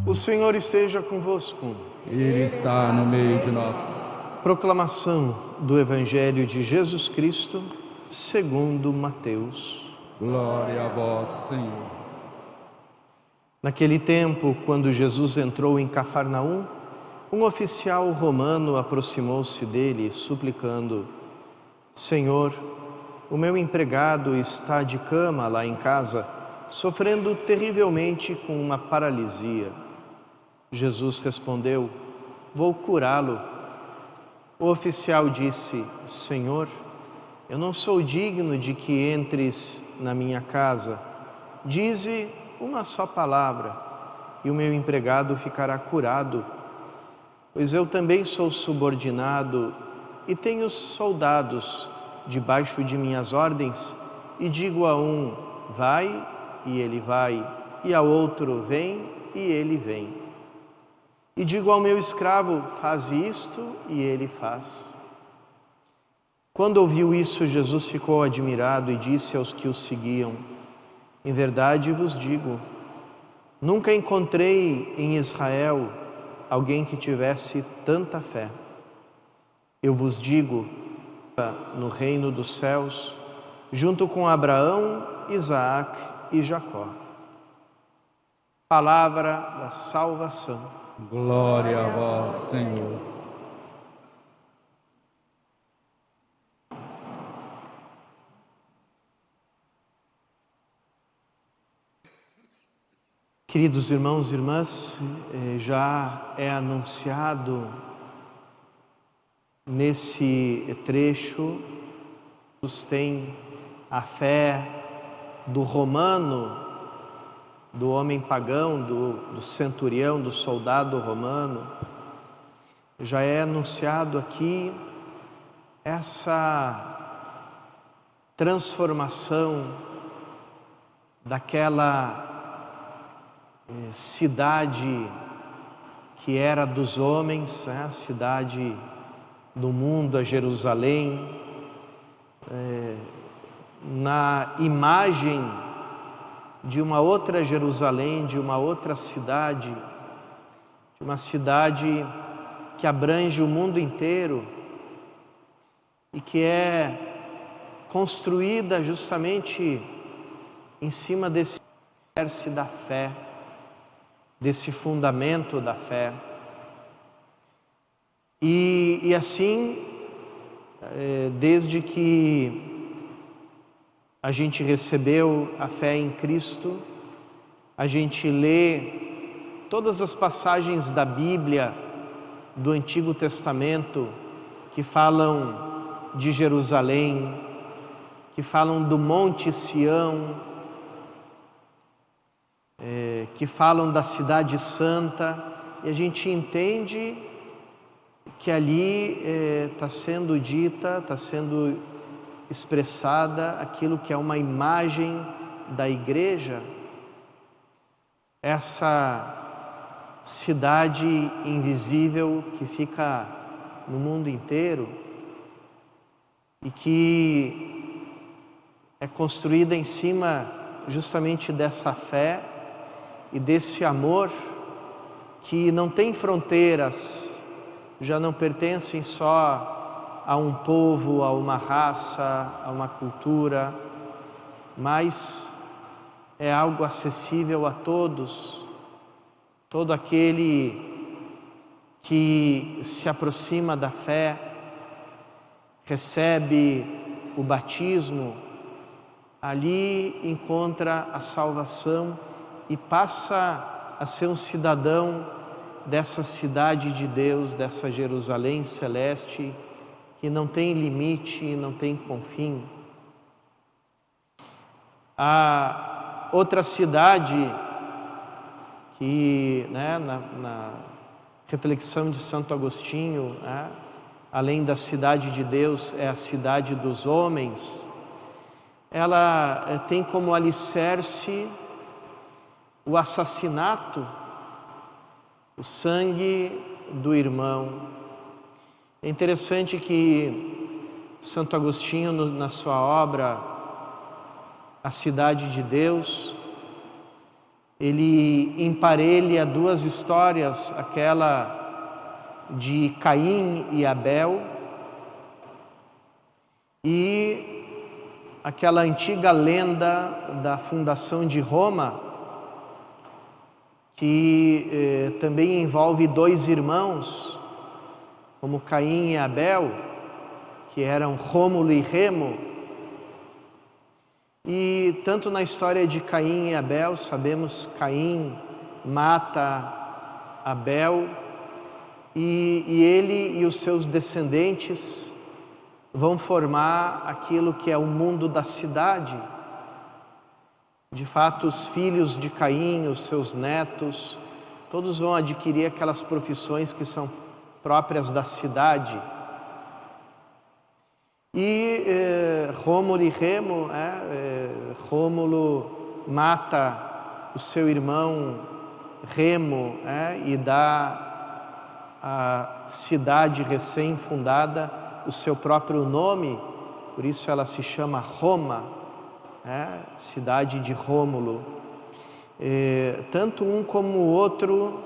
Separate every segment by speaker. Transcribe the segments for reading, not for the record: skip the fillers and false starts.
Speaker 1: O Senhor esteja convosco.
Speaker 2: Ele está no meio de nós.
Speaker 1: Proclamação do Evangelho de Jesus Cristo, segundo Mateus.
Speaker 2: Glória a vós, Senhor.
Speaker 1: Naquele tempo, quando Jesus entrou em Cafarnaum, um oficial romano aproximou-se dele, suplicando: Senhor, o meu empregado está de cama lá em casa, sofrendo terrivelmente com uma paralisia. Jesus respondeu: Vou curá-lo. O oficial disse: Senhor, eu não sou digno de que entres na minha casa. Dize uma só palavra e o meu empregado ficará curado. Pois eu também sou subordinado e tenho soldados debaixo de minhas ordens, e digo a um: vai, e ele vai, e ao outro: vem, e ele vem. E digo ao meu escravo: faz isto, e ele faz. Quando ouviu isso, Jesus ficou admirado e disse aos que o seguiam: em verdade vos digo, nunca encontrei em Israel alguém que tivesse tanta fé. Eu vos digo, no reino dos céus, junto com Abraão, Isaac e Jacó. Palavra da salvação.
Speaker 2: Glória a vós, Senhor.
Speaker 1: Queridos irmãos e irmãs, já é anunciado nesse trecho, Jesus tem a fé do romano, do homem pagão, do centurião, do soldado romano. Já é anunciado aqui essa transformação daquela cidade que era dos homens, a cidade do mundo, a Jerusalém, na imagem de uma outra Jerusalém, de uma outra cidade, de uma cidade que abrange o mundo inteiro e que é construída justamente em cima desse alicerce da fé, desse fundamento da fé. E assim, desde que a gente recebeu a fé em Cristo, a gente lê todas as passagens da Bíblia, do Antigo Testamento, que falam de Jerusalém, que falam do Monte Sião, que falam da Cidade Santa, e a gente entende que ali está sendo dita, está sendo expressada aquilo que é uma imagem da igreja, essa cidade invisível que fica no mundo inteiro e que é construída em cima justamente dessa fé e desse amor que não tem fronteiras, já não pertencem só a um povo, a uma raça, a uma cultura, mas é algo acessível a todos. Todo aquele que se aproxima da fé, recebe o batismo, ali encontra a salvação e passa a ser um cidadão dessa cidade de Deus, dessa Jerusalém celeste, que não tem limite, não tem confim. A outra cidade que, na reflexão de Santo Agostinho, além da cidade de Deus, é a cidade dos homens. Ela tem como alicerce o assassinato, o sangue do irmão. É interessante que Santo Agostinho, na sua obra A Cidade de Deus, ele emparelha duas histórias, aquela de Caim e Abel e aquela antiga lenda da fundação de Roma, que também envolve dois irmãos, como Caim e Abel, que eram Rômulo e Remo. E tanto na história de Caim e Abel, sabemos que Caim mata Abel e ele e os seus descendentes vão formar aquilo que é o mundo da cidade. De fato, os filhos de Caim, os seus netos, todos vão adquirir aquelas profissões que são próprias da cidade. E Rômulo e Remo, Rômulo mata o seu irmão Remo e dá à cidade recém-fundada o seu próprio nome, por isso ela se chama Roma, cidade de Rômulo. Tanto um como o outro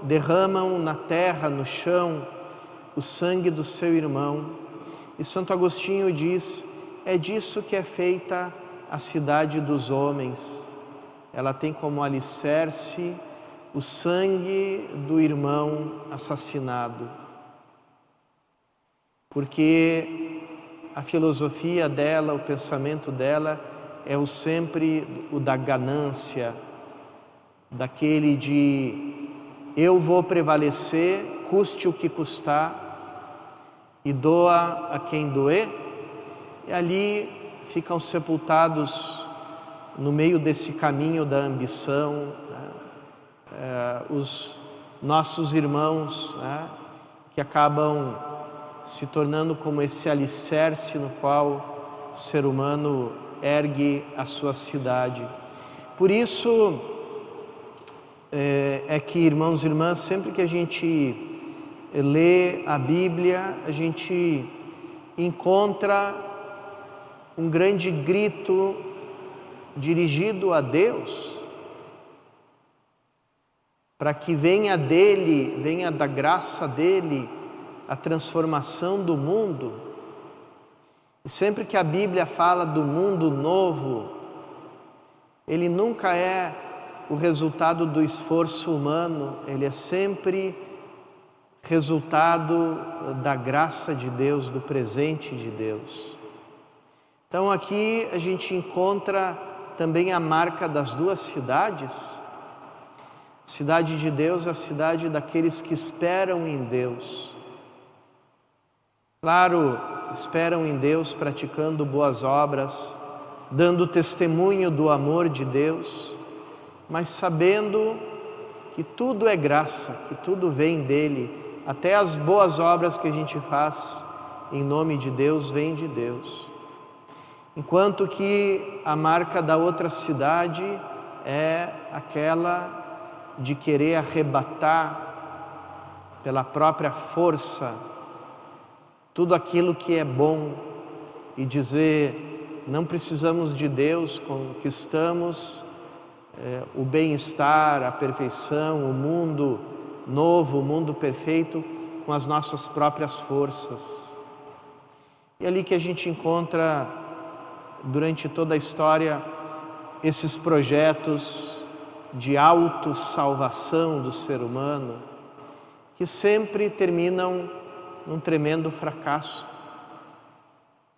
Speaker 1: derramam na terra, no chão, o sangue do seu irmão. E Santo Agostinho diz, é disso que é feita a cidade dos homens. Ela tem como alicerce o sangue do irmão assassinado. Porque a filosofia dela, o pensamento dela é sempre o da ganância, daquele de eu vou prevalecer, custe o que custar, e doa a quem doer, e ali ficam sepultados no meio desse caminho da ambição, os nossos irmãos, que acabam se tornando como esse alicerce no qual o ser humano ergue a sua cidade. Por isso é que, irmãos e irmãs, sempre que a gente lê a Bíblia, a gente encontra um grande grito dirigido a Deus, para que venha dele, venha da graça dele, a transformação do mundo. E sempre que a Bíblia fala do mundo novo, ele nunca é o resultado do esforço humano, ele é sempre resultado da graça de Deus, do presente de Deus. Então aqui a gente encontra também a marca das duas cidades. A cidade de Deus é a cidade daqueles que esperam em Deus. Claro, esperam em Deus praticando boas obras, dando testemunho do amor de Deus, mas sabendo que tudo é graça, que tudo vem dele. Até as boas obras que a gente faz em nome de Deus, vem de Deus. Enquanto que a marca da outra cidade é aquela de querer arrebatar pela própria força tudo aquilo que é bom e dizer, não precisamos de Deus, conquistamos o bem-estar, a perfeição, o mundo novo, o mundo perfeito, com as nossas próprias forças. E é ali que a gente encontra, durante toda a história, esses projetos de autossalvação do ser humano, que sempre terminam num tremendo fracasso,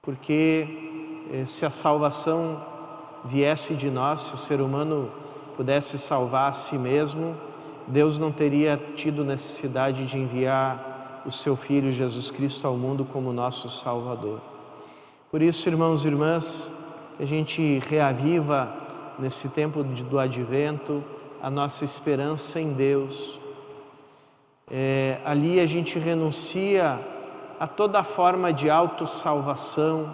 Speaker 1: porque se a salvação viesse de nós, se o ser humano pudesse salvar a si mesmo, Deus não teria tido necessidade de enviar o seu Filho Jesus Cristo ao mundo como nosso Salvador. Por isso, irmãos e irmãs, a gente reaviva nesse tempo do Advento a nossa esperança em Deus. Ali a gente renuncia a toda forma de autossalvação,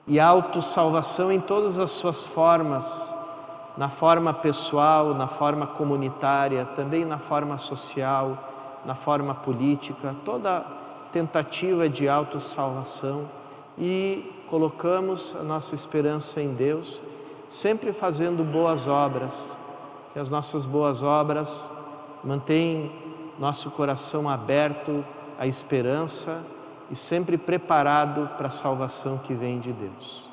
Speaker 1: e autossalvação em todas as suas formas, na forma pessoal, na forma comunitária, também na forma social, na forma política, toda tentativa de autossalvação, e colocamos a nossa esperança em Deus, sempre fazendo boas obras, que as nossas boas obras mantenham nosso coração aberto à esperança e sempre preparado para a salvação que vem de Deus.